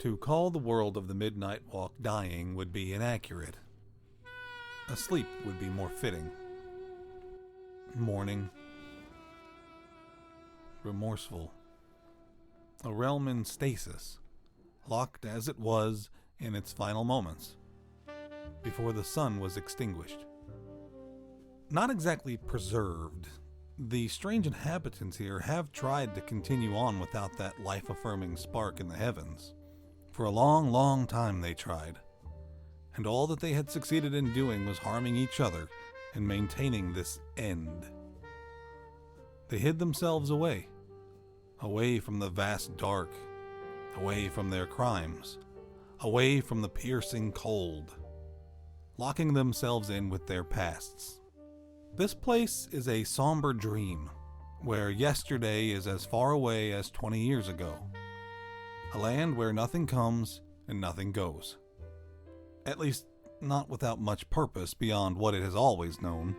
To call the world of the Midnight Walk dying would be inaccurate. Asleep would be more fitting. Mourning. Remorseful. A realm in stasis, locked as it was in its final moments, before the sun was extinguished. Not exactly preserved. The strange inhabitants here have tried to continue on without that life-affirming spark in the heavens. For a long, long time they tried, and all that they had succeeded in doing was harming each other and maintaining this end. They hid themselves away from the vast dark, away from their crimes, away from the piercing cold, locking themselves in with their pasts. This place is a somber dream, where yesterday is as far away as 20 years ago. A land where nothing comes and nothing goes. At least, not without much purpose beyond what it has always known.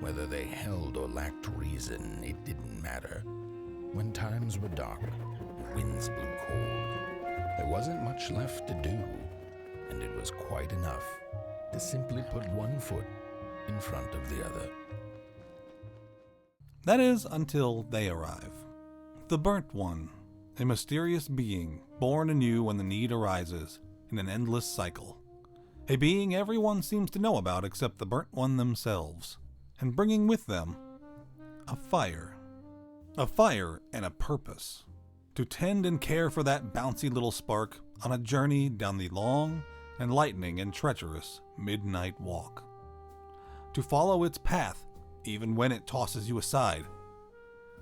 Whether they held or lacked reason, it didn't matter. When times were dark and winds blew cold, there wasn't much left to do, and it was quite enough to simply put one foot in front of the other. That is, until they arrive. The Burnt One, a mysterious being born anew when the need arises in an endless cycle. A being everyone seems to know about except the Burnt One themselves, and bringing with them a fire. A fire and a purpose. To tend and care for that bouncy little spark on a journey down the long and lightning and treacherous midnight walk. To follow its path even when it tosses you aside.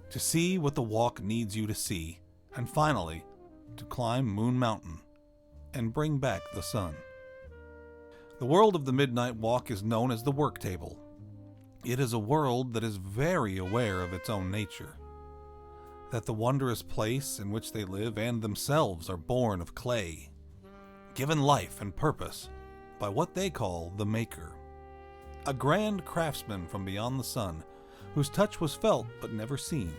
To see what the walk needs you to see, and finally, to climb Moon Mountain and bring back the sun. The world of the Midnight Walk is known as the Work Table. It is a world that is very aware of its own nature. That the wondrous place in which they live and themselves are born of clay, given life and purpose by what they call the Maker. A grand craftsman from beyond the sun, whose touch was felt but never seen.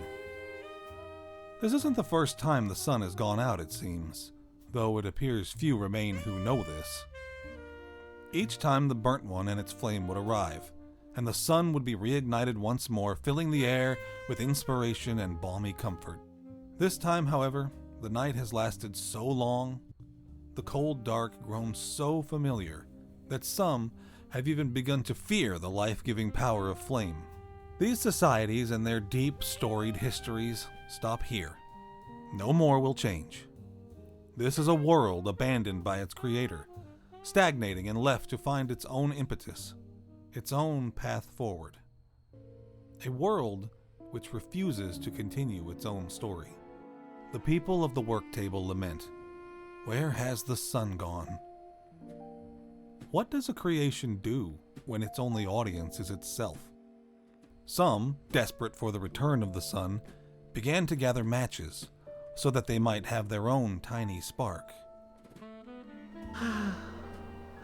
This isn't the first time the sun has gone out, it seems, though it appears few remain who know this. Each time the Burnt One and its flame would arrive, and the sun would be reignited once more, filling the air with inspiration and balmy comfort. This time, however, the night has lasted so long, the cold dark grown so familiar, that some have even begun to fear the life-giving power of flame. These societies and their deep, storied histories stop here. No more will change. This is a world abandoned by its creator, stagnating and left to find its own impetus, its own path forward. A world which refuses to continue its own story. The people of the Work Table lament, "Where has the sun gone?" What does a creation do when its only audience is itself? Some, desperate for the return of the sun, began to gather matches so that they might have their own tiny spark.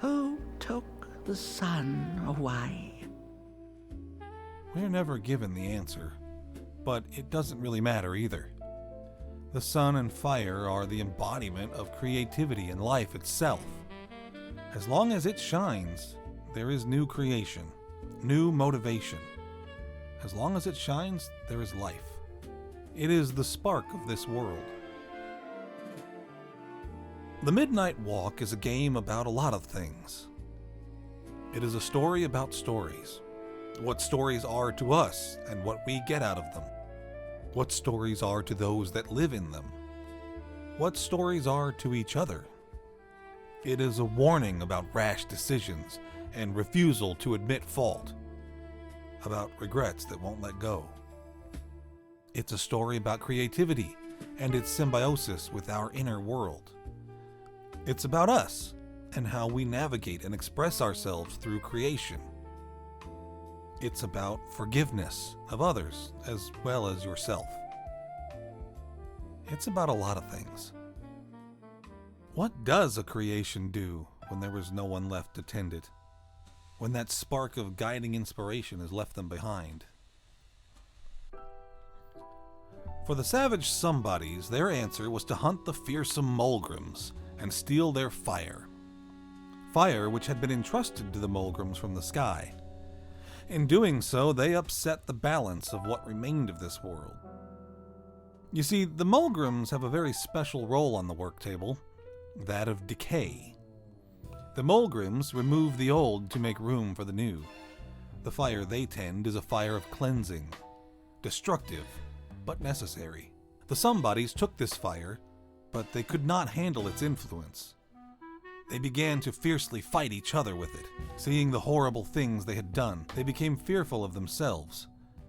Who took the sun away? We're never given the answer, but it doesn't really matter either. The sun and fire are the embodiment of creativity and life itself. As long as it shines, there is new creation, new motivation. As long as it shines, there is life. It is the spark of this world. The Midnight Walk is a game about a lot of things. It is a story about stories. What stories are to us and what we get out of them. What stories are to those that live in them. What stories are to each other. It is a warning about rash decisions and refusal to admit fault. About regrets that won't let go. It's a story about creativity and its symbiosis with our inner world. It's about us and how we navigate and express ourselves through creation. It's about forgiveness of others as well as yourself. It's about a lot of things. What does a creation do when there is no one left to tend it? When that spark of guiding inspiration has left them behind? For the savage somebodies, their answer was to hunt the fearsome Mulgrims and steal their fire. Fire which had been entrusted to the Mulgrims from the sky. In doing so, they upset the balance of what remained of this world. You see, the Mulgrims have a very special role on the work table, that of decay. The Mulgrims remove the old to make room for the new. The fire they tend is a fire of cleansing, destructive, but necessary. The Somebodies took this fire, but they could not handle its influence. They began to fiercely fight each other with it. Seeing the horrible things they had done, they became fearful of themselves,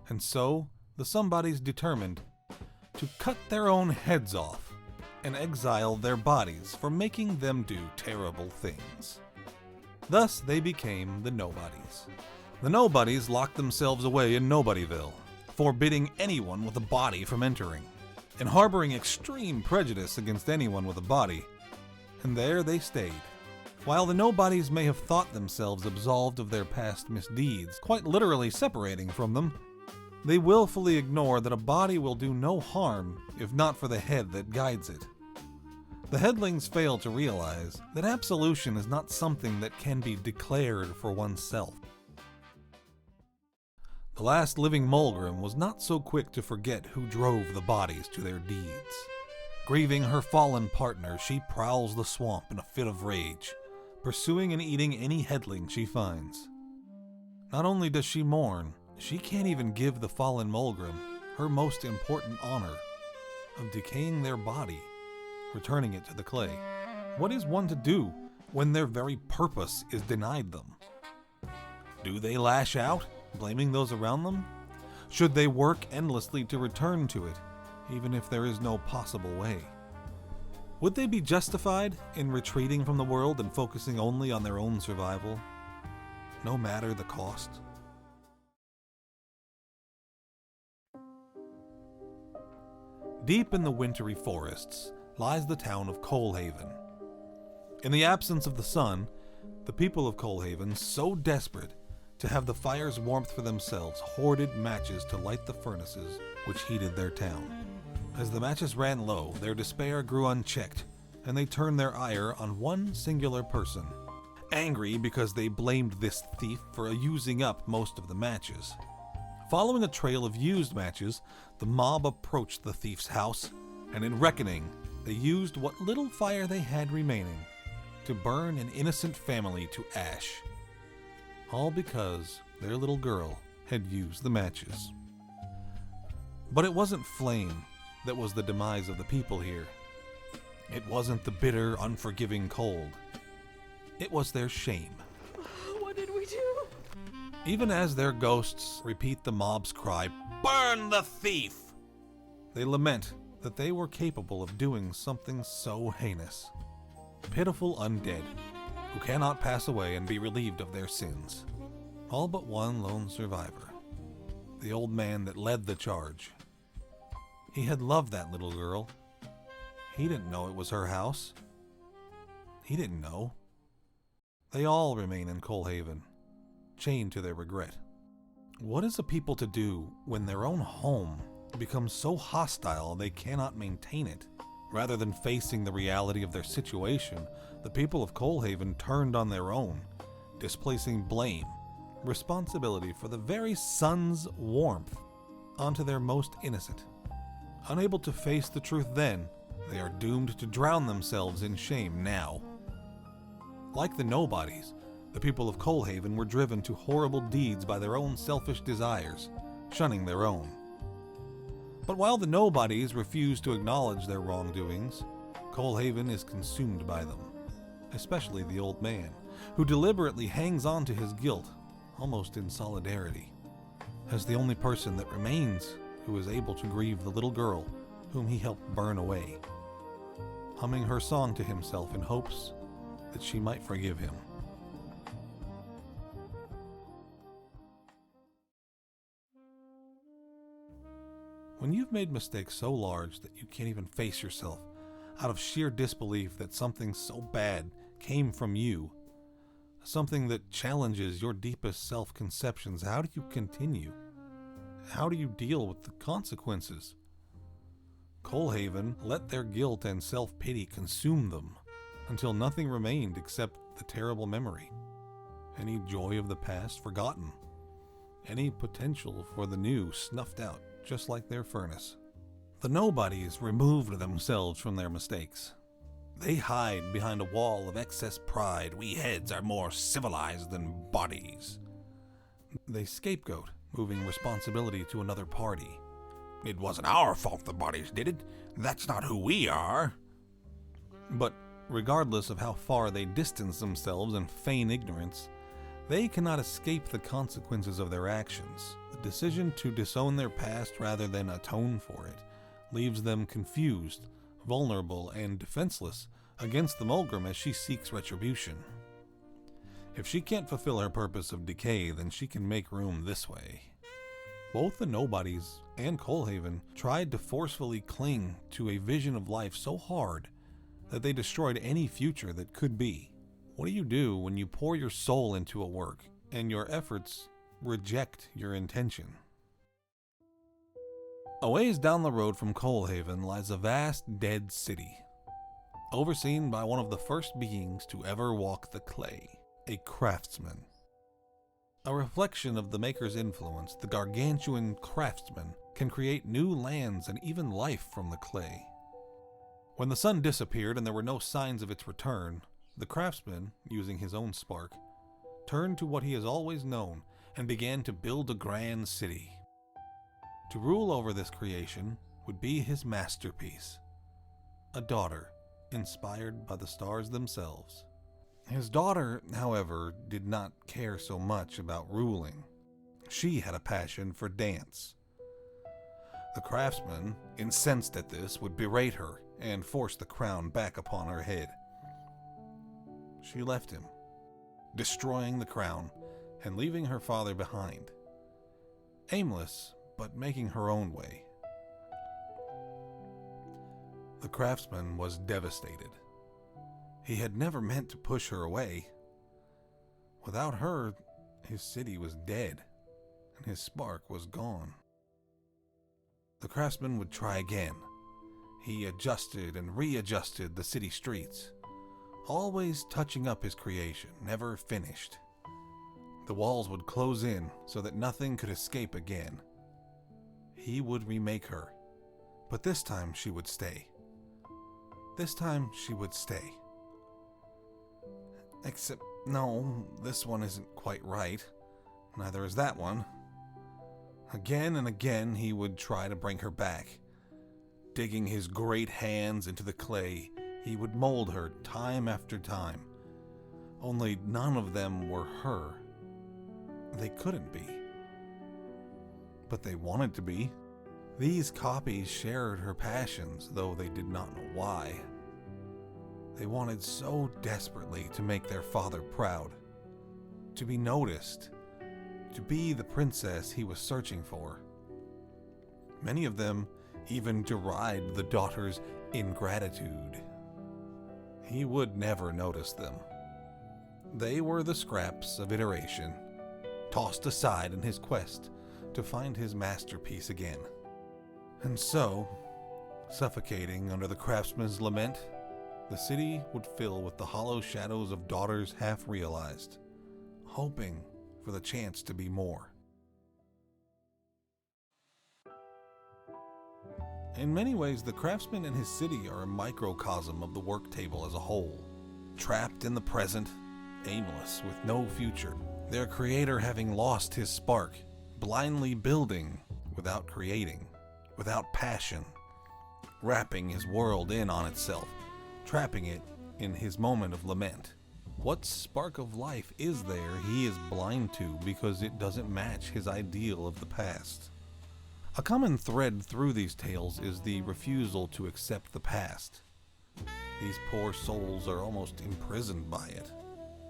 and so the Somebodies determined to cut their own heads off and exile their bodies for making them do terrible things. Thus they became the Nobodies. The Nobodies locked themselves away in Nobodyville, forbidding anyone with a body from entering, and harboring extreme prejudice against anyone with a body. And there they stayed. While the Nobodies may have thought themselves absolved of their past misdeeds, quite literally separating from them, they willfully ignore that a body will do no harm if not for the head that guides it. The headlings fail to realize that absolution is not something that can be declared for oneself. The last living Mulgrim was not so quick to forget who drove the bodies to their deeds. Grieving her fallen partner, she prowls the swamp in a fit of rage, pursuing and eating any headling she finds. Not only does she mourn, she can't even give the fallen Mulgrim her most important honor of decaying their body, returning it to the clay. What is one to do when their very purpose is denied them? Do they lash out, blaming those around them? Should they work endlessly to return to it, even if there is no possible way? Would they be justified in retreating from the world and focusing only on their own survival, no matter the cost? Deep in the wintry forests lies the town of Coalhaven. In the absence of the sun, the people of Coalhaven, so desperate to have the fire's warmth for themselves, hoarded matches to light the furnaces which heated their town. As the matches ran low, their despair grew unchecked, and they turned their ire on one singular person, angry because they blamed this thief for using up most of the matches. Following a trail of used matches, the mob approached the thief's house, and in reckoning, they used what little fire they had remaining to burn an innocent family to ash. All because their little girl had used the matches. But it wasn't flame that was the demise of the people here. It wasn't the bitter, unforgiving cold. It was their shame. What did we do? Even as their ghosts repeat the mob's cry, "Burn the thief!" they lament that they were capable of doing something so heinous. Pitiful undead, who cannot pass away and be relieved of their sins. All but one lone survivor, the old man that led the charge. He had loved that little girl. He didn't know it was her house. He didn't know. They all remain in Coalhaven, chained to their regret. What is a people to do when their own home becomes so hostile they cannot maintain it? Rather than facing the reality of their situation, the people of Coalhaven turned on their own, displacing blame, responsibility for the very sun's warmth onto their most innocent. Unable to face the truth then, they are doomed to drown themselves in shame now. Like the Nobodies, the people of Coalhaven were driven to horrible deeds by their own selfish desires, shunning their own. But while the Nobodies refuse to acknowledge their wrongdoings, Coalhaven is consumed by them, especially the old man, who deliberately hangs on to his guilt, almost in solidarity, as the only person that remains who is able to grieve the little girl whom he helped burn away, humming her song to himself in hopes that she might forgive him. When you've made mistakes so large that you can't even face yourself, out of sheer disbelief that something so bad came from you, something that challenges your deepest self-conceptions, how do you continue? How do you deal with the consequences? Coalhaven let their guilt and self-pity consume them until nothing remained except the terrible memory. Any joy of the past forgotten. Any potential for the new snuffed out, just like their furnace. The nobodies removed themselves from their mistakes. They hide behind a wall of excess pride. We heads are more civilized than bodies. They scapegoat, moving responsibility to another party. It wasn't our fault the bodies did it. That's not who we are. But regardless of how far they distance themselves and feign ignorance, they cannot escape the consequences of their actions. The decision to disown their past rather than atone for it leaves them confused, vulnerable, and defenseless against the Mulgrim as she seeks retribution. If she can't fulfill her purpose of decay, then she can make room this way. Both the Nobodies and Coalhaven tried to forcefully cling to a vision of life so hard that they destroyed any future that could be. What do you do when you pour your soul into a work and your efforts reject your intention? A ways down the road from Coalhaven lies a vast dead city, overseen by one of the first beings to ever walk the clay, a craftsman. A reflection of the Maker's influence, the gargantuan craftsman can create new lands and even life from the clay. When the sun disappeared and there were no signs of its return, the craftsman, using his own spark, turned to what he has always known and began to build a grand city. To rule over this creation would be his masterpiece, a daughter inspired by the stars themselves. His daughter, however, did not care so much about ruling. She had a passion for dance. The craftsman, incensed at this, would berate her and force the crown back upon her head. She left him, destroying the crown and leaving her father behind, aimless but making her own way. The craftsman was devastated. He had never meant to push her away. Without her, his city was dead, and his spark was gone. The craftsman would try again. He adjusted and readjusted the city streets, always touching up his creation, never finished. The walls would close in so that nothing could escape again. He would remake her, but this time she would stay. This time she would stay. Except, no, this one isn't quite right. Neither is that one. Again and again he would try to bring her back. Digging his great hands into the clay, he would mold her time after time. Only none of them were her. They couldn't be. But they wanted to be. These copies shared her passions, though they did not know why. They wanted so desperately to make their father proud, to be noticed, to be the princess he was searching for. Many of them even derided the daughter's ingratitude. He would never notice them. They were the scraps of iteration, tossed aside in his quest to find his masterpiece again. And so, suffocating under the craftsman's lament, the city would fill with the hollow shadows of daughters half realized, hoping for the chance to be more. In many ways, the craftsman and his city are a microcosm of the work table as a whole, trapped in the present, aimless, with no future, their creator having lost his spark, blindly building without creating, without passion, wrapping his world in on itself, trapping it in his moment of lament. What spark of life is there he is blind to because it doesn't match his ideal of the past? A common thread through these tales is the refusal to accept the past. These poor souls are almost imprisoned by it.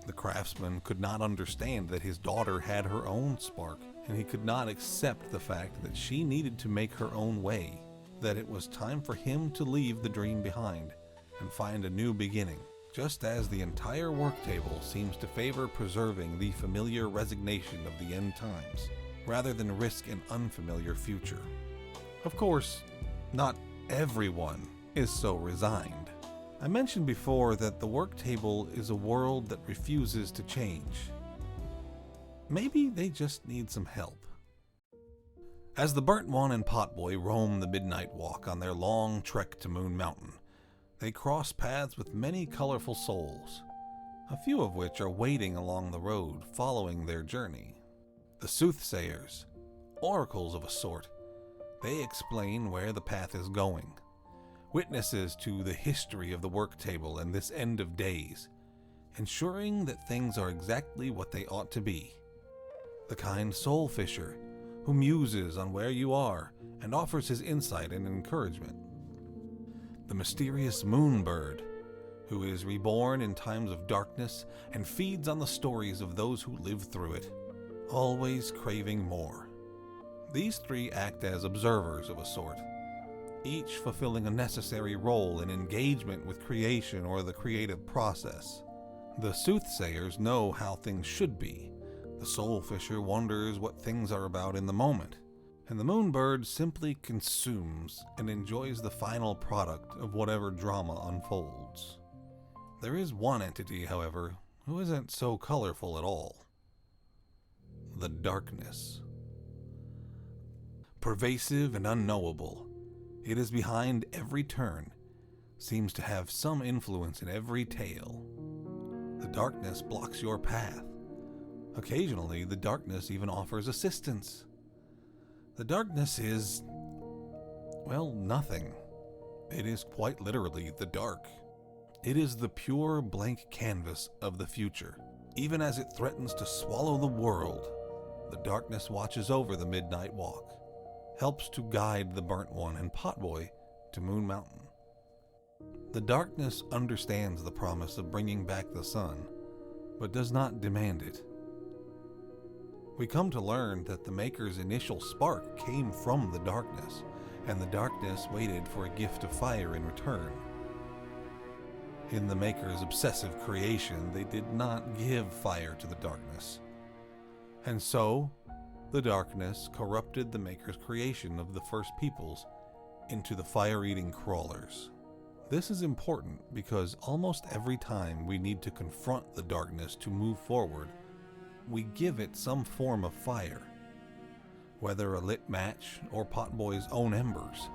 The craftsman could not understand that his daughter had her own spark, and he could not accept the fact that she needed to make her own way, that it was time for him to leave the dream behind and find a new beginning, just as the entire work table seems to favor preserving the familiar resignation of the end times, rather than risk an unfamiliar future. Of course, not everyone is so resigned. I mentioned before that the work table is a world that refuses to change. Maybe they just need some help. As the Burnt One and Potboy roam the Midnight Walk on their long trek to Moon Mountain, they cross paths with many colorful souls, a few of which are waiting along the road following their journey. The soothsayers, oracles of a sort, they explain where the path is going, witnesses to the history of the work table and this end of days, ensuring that things are exactly what they ought to be. The kind soul fisher who muses on where you are and offers his insight and encouragement. The mysterious moonbird, who is reborn in times of darkness and feeds on the stories of those who live through it, always craving more. These three act as observers of a sort, each fulfilling a necessary role in engagement with creation or the creative process. The soothsayers know how things should be. The soul fisher wonders what things are about in the moment, and the moonbird simply consumes and enjoys the final product of whatever drama unfolds. There is one entity, however, who isn't so colorful at all. The darkness. Pervasive and unknowable, it is behind every turn, seems to have some influence in every tale. The darkness blocks your path. Occasionally, the darkness even offers assistance. The darkness is, well, nothing. It is quite literally the dark. It is the pure blank canvas of the future. Even as it threatens to swallow the world, the darkness watches over the Midnight Walk, helps to guide the Burnt One and Potboy to Moon Mountain. The darkness understands the promise of bringing back the sun, but does not demand it. We come to learn that the Maker's initial spark came from the darkness, and the darkness waited for a gift of fire in return. In the Maker's obsessive creation, they did not give fire to the darkness. And so, the darkness corrupted the Maker's creation of the first peoples into the fire-eating crawlers. This is important because almost every time we need to confront the darkness to move forward, we give it some form of fire, whether a lit match or Potboy's own embers,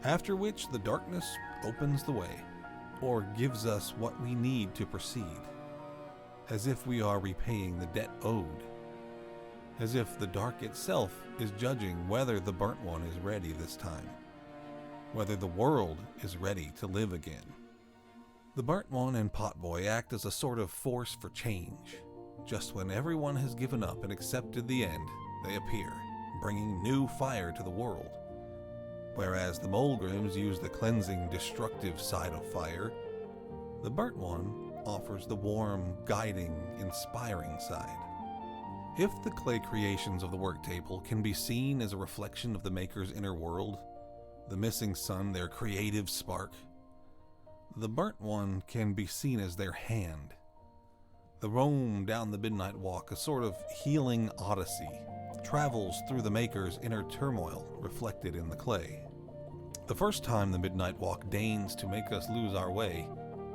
after which the darkness opens the way, or gives us what we need to proceed, as if we are repaying the debt owed, as if the dark itself is judging whether the Burnt One is ready this time, whether the world is ready to live again. The Burnt One and Potboy act as a sort of force for change. Just when everyone has given up and accepted the end, they appear, bringing new fire to the world. Whereas the Mulgrims use the cleansing, destructive side of fire, the Burnt One offers the warm, guiding, inspiring side. If the clay creations of the work table can be seen as a reflection of the Maker's inner world, the missing sun their creative spark, the Burnt One can be seen as their hand. The roam down the Midnight Walk, a sort of healing odyssey, travels through the Maker's inner turmoil reflected in the clay. The first time the Midnight Walk deigns to make us lose our way,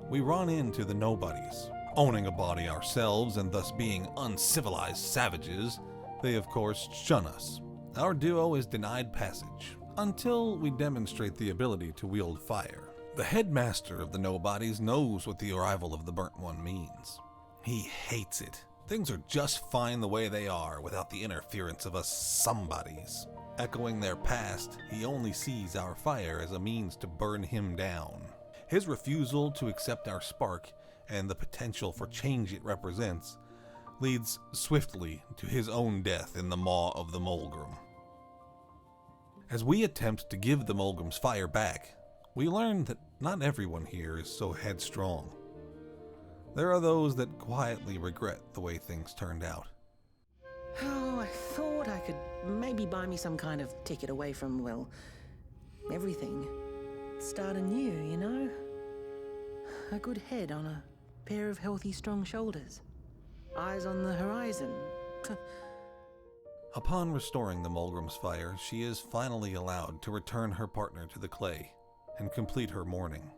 we run into the nobodies. Owning a body ourselves and thus being uncivilized savages, they of course shun us. Our duo is denied passage, until we demonstrate the ability to wield fire. The headmaster of the nobodies knows what the arrival of the Burnt One means. He hates it. Things are just fine the way they are without the interference of us somebodies. Echoing their past, he only sees our fire as a means to burn him down. His refusal to accept our spark and the potential for change it represents leads swiftly to his own death in the maw of the Mulgrim. As we attempt to give the Mulgrim's fire back, we learn that not everyone here is so headstrong. There are those that quietly regret the way things turned out. Oh, I thought I could maybe buy me some kind of ticket away from, well, everything. Start anew, you know? A good head on a pair of healthy, strong shoulders. Eyes on the horizon. Upon restoring the Mulgrim's fire, she is finally allowed to return her partner to the clay and complete her mourning.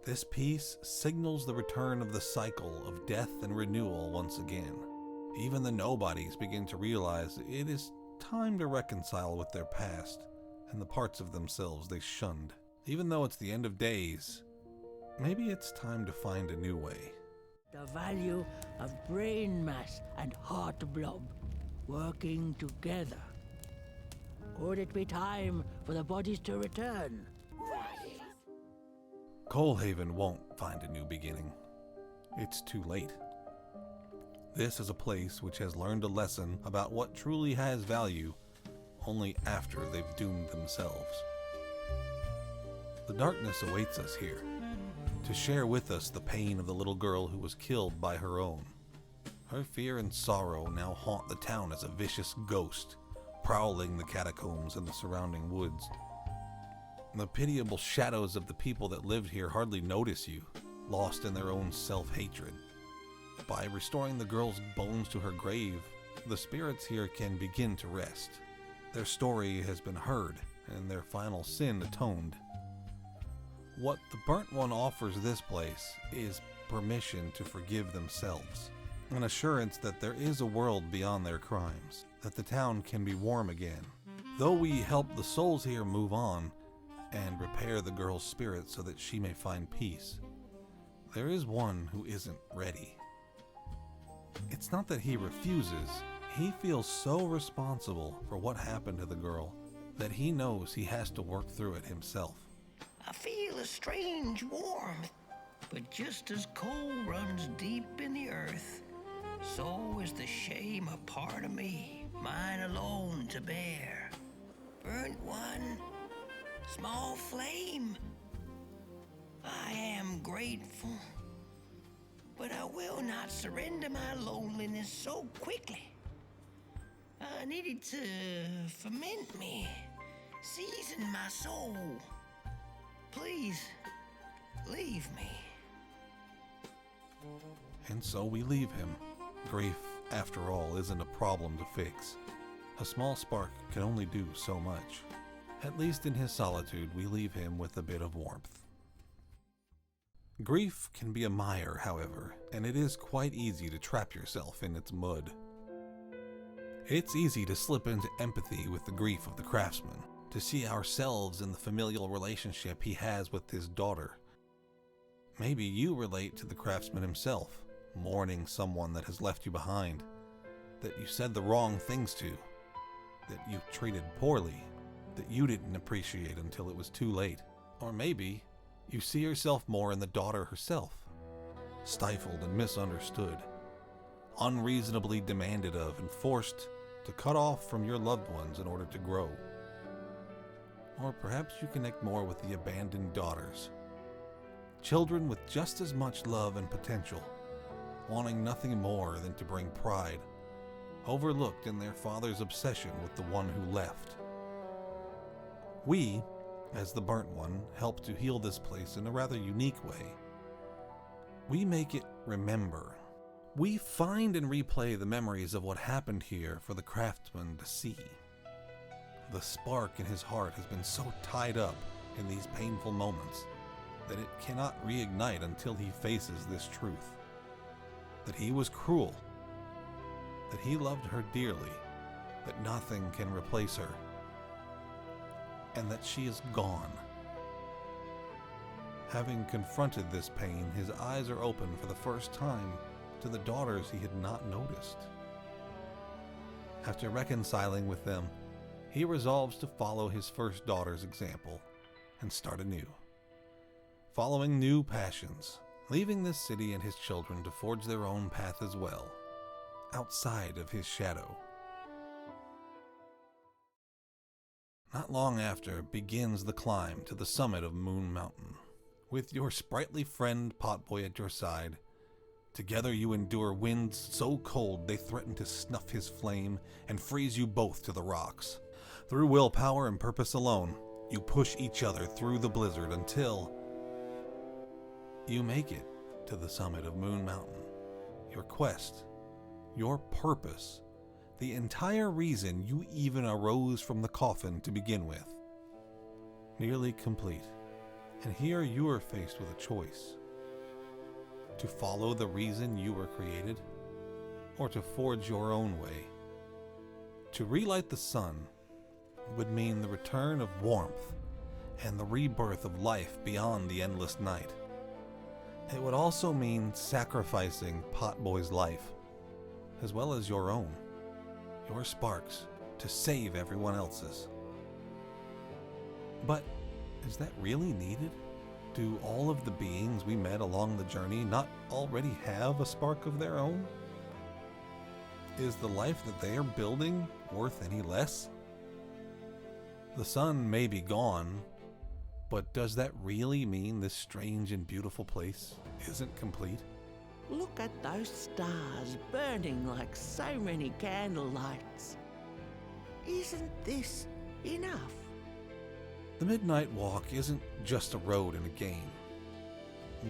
This piece signals the return of the cycle of death and renewal once again. Even the nobodies begin to realize it is time to reconcile with their past and the parts of themselves they shunned. Even though it's the end of days, maybe it's time to find a new way. The value of brain mass and heart blob working together. Could it be time for the bodies to return? Coalhaven won't find a new beginning. It's too late. This is a place which has learned a lesson about what truly has value only after they've doomed themselves. The darkness awaits us here, to share with us the pain of the little girl who was killed by her own. Her fear and sorrow now haunt the town as a vicious ghost, prowling the catacombs and the surrounding woods. The pitiable shadows of the people that lived here hardly notice you, lost in their own self-hatred. By restoring the girl's bones to her grave, the spirits here can begin to rest. Their story has been heard, and their final sin atoned. What the Burnt One offers this place is permission to forgive themselves, an assurance that there is a world beyond their crimes, that the town can be warm again. Though we help the souls here move on and repair the girl's spirit so that she may find peace, there is one who isn't ready. It's not that he refuses. He feels so responsible for what happened to the girl that he knows he has to work through it himself. I feel a strange warmth, but just as coal runs deep in the earth, so is the shame a part of me, mine alone to bear. Burnt one, small flame, I am grateful, but I will not surrender my loneliness so quickly. I needed to ferment me, season my soul. Please, leave me. And so we leave him. Grief, after all, isn't a problem to fix. A small spark can only do so much. At least in his solitude, we leave him with a bit of warmth. Grief can be a mire, however, and it is quite easy to trap yourself in its mud. It's easy to slip into empathy with the grief of the craftsman, to see ourselves in the familial relationship he has with his daughter. Maybe you relate to the craftsman himself, mourning someone that has left you behind, that you said the wrong things to, that you treated poorly, that you didn't appreciate until it was too late. Or maybe you see yourself more in the daughter herself, stifled and misunderstood, unreasonably demanded of and forced to cut off from your loved ones in order to grow. Or perhaps you connect more with the abandoned daughters, children with just as much love and potential, wanting nothing more than to bring pride, overlooked in their father's obsession with the one who left. We, as the Burnt One, help to heal this place in a rather unique way. We make it remember. We find and replay the memories of what happened here for the craftsman to see. The spark in his heart has been so tied up in these painful moments that it cannot reignite until he faces this truth. That he was cruel, that he loved her dearly, that nothing can replace her, and that she is gone. Having confronted this pain, his eyes are open for the first time to the daughters he had not noticed. After reconciling with them, he resolves to follow his first daughter's example and start anew, following new passions, leaving this city and his children to forge their own path as well, outside of his shadow. Not long after begins the climb to the summit of Moon Mountain. With your sprightly friend Potboy at your side, together you endure winds so cold they threaten to snuff his flame and freeze you both to the rocks. Through willpower and purpose alone, you push each other through the blizzard until you make it to the summit of Moon Mountain. Your quest, your purpose, the entire reason you even arose from the coffin to begin with, nearly complete. And here you are faced with a choice: to follow the reason you were created, or to forge your own way. To relight the sun would mean the return of warmth and the rebirth of life beyond the endless night. It would also mean sacrificing Potboy's life, as well as your own, your sparks, to save everyone else's. But is that really needed? Do all of the beings we met along the journey not already have a spark of their own? Is the life that they are building worth any less? The sun may be gone, but does that really mean this strange and beautiful place isn't complete? Look at those stars burning like so many candlelights. Isn't this enough? The Midnight Walk isn't just a road in a game.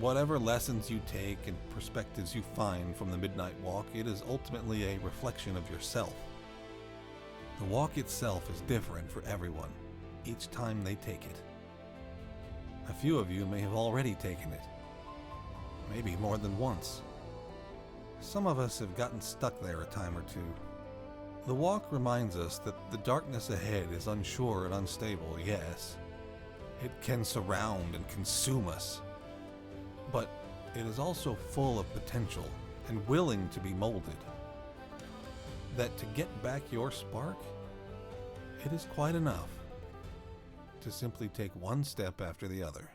Whatever lessons you take and perspectives you find from the Midnight Walk, it is ultimately a reflection of yourself. The walk itself is different for everyone, each time they take it. A few of you may have already taken it, maybe more than once. Some of us have gotten stuck there a time or two. The walk reminds us that the darkness ahead is unsure and unstable, yes. It can surround and consume us. But it is also full of potential and willing to be molded. That to get back your spark, it is quite enough to simply take one step after the other.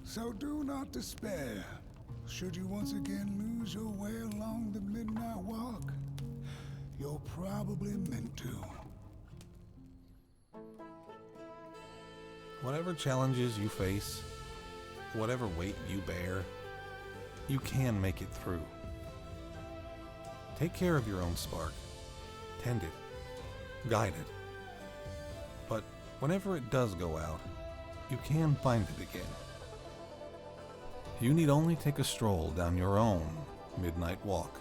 So do not despair. Should you once again lose your way along the Midnight Walk, you're probably meant to. Whatever challenges you face, whatever weight you bear, you can make it through. Take care of your own spark. Tend it. Guide it. But whenever it does go out, you can find it again. You need only take a stroll down your own midnight walk.